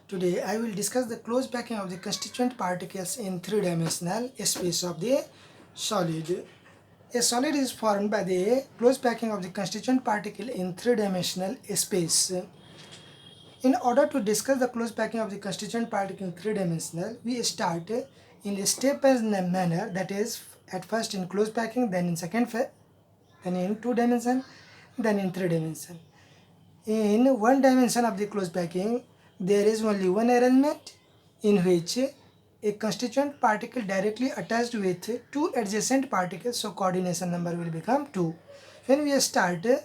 Today I will discuss the close packing of the constituent particles in three-dimensional space of the solid. A solid is formed by the close packing of the constituent particle in three-dimensional space. In order to discuss the close packing of the constituent particle in three-dimensional, we start in a step-wise manner, that is at first in close packing, then in then in two dimension, then in three dimension. In one dimension of the close packing, there is only one arrangement in which a constituent particle directly attached with two adjacent particles, so coordination number will become 2. When we start the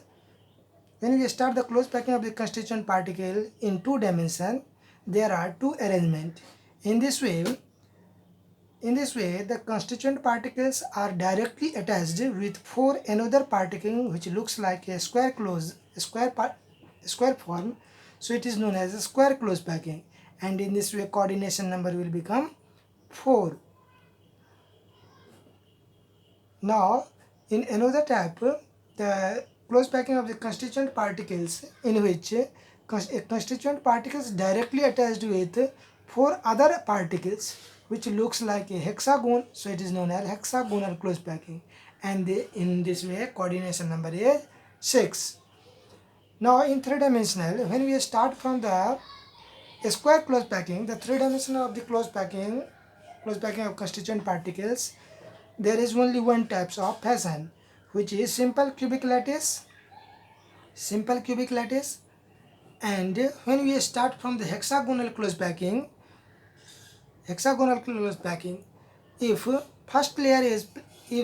close packing of the constituent particle in two dimension, there are two arrangements. In this way, the constituent particles are directly attached with four another particle which looks like a square form, so it is known as a square close packing, and in this way coordination number will become 4. Now in another type, the close packing of the constituent particles in which a constituent particles directly attached with four other particles which looks like a hexagon, so it is known as hexagonal close packing, and in this way coordination number is 6. Now in three-dimensional, when we start from the square close packing, the three-dimensional of the close packing of constituent particles, there is only one type of fashion, which is simple cubic lattice. And when we start from the hexagonal close packing, if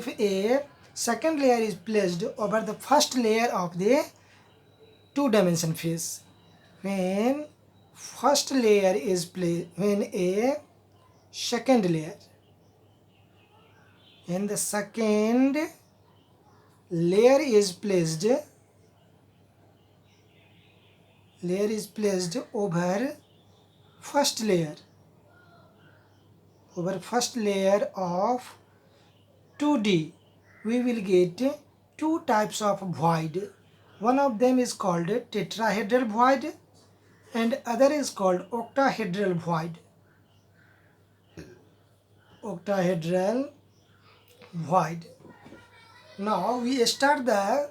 a second layer is placed over the first layer of the two-dimension face, when a second layer is placed over first layer of 2D, we will get two types of void. One of them is called tetrahedral void and other is called octahedral void. Now we start the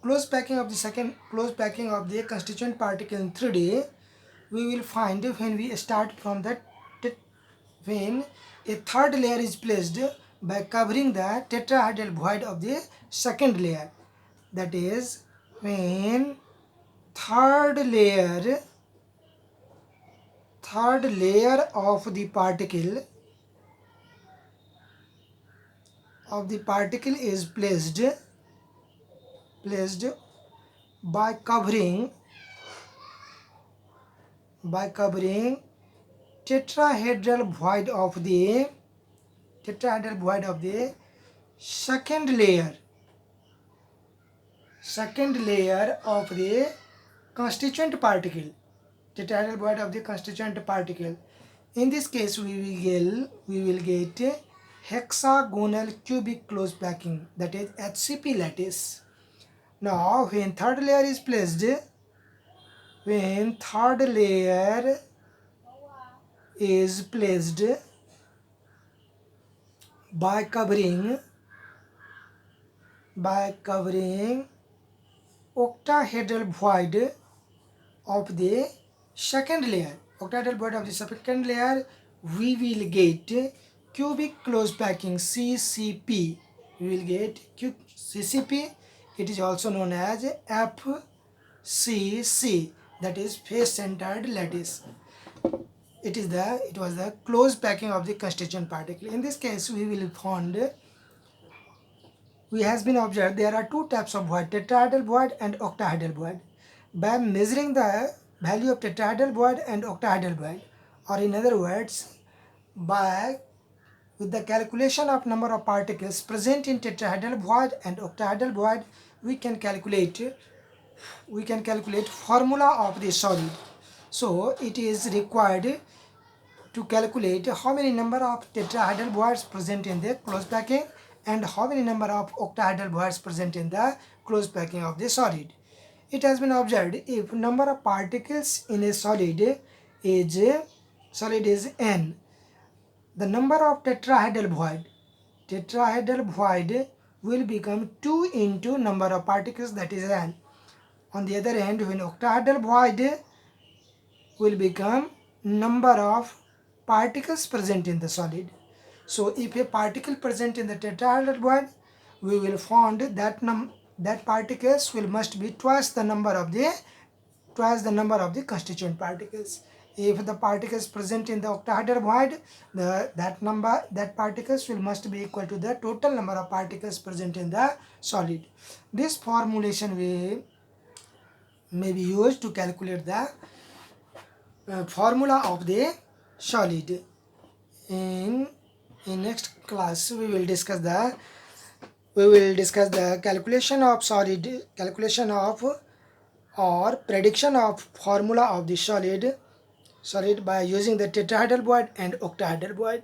close packing of the constituent particle in 3D. We will find when we start from when a third layer is placed by covering the tetrahedral void of the second layer, that is when third layer of the particle is placed by covering tetrahedral void of the second layer of the constituent particle, tetrahedral void of the constituent particle. In this case we will get hexagonal cubic close packing, that is HCP lattice. Now when third layer is placed by covering octahedral void of the second layer, we will get cubic close packing CCP. It is also known as FCC, that is face centered lattice. It was the close packing of the constituent particle. In this case we has been observed there are two types of void, tetrahedral void and octahedral void. By measuring the value of tetrahedral void and octahedral void, or in other words, with the calculation of number of particles present in tetrahedral void and octahedral void, we can calculate formula of the solid. So it is required to calculate how many number of tetrahedral voids present in the close packing and how many number of octahedral voids present in the close packing of the solid. It has been observed if number of particles in a solid is solid is n. The number of tetrahedral void will become 2 into number of particles, that is n. On the other hand, when octahedral void will become number of particles present in the solid. So if a particle present in the tetrahedral void, we will find that particles will must be twice the number of the constituent particles. If the particles present in the octahedral void, that particles will must be equal to the total number of particles present in the solid. This formulation may be used to calculate the formula of the solid. In next class we will discuss the calculation of or prediction of formula of the solid by using the tetrahedral void and octahedral void.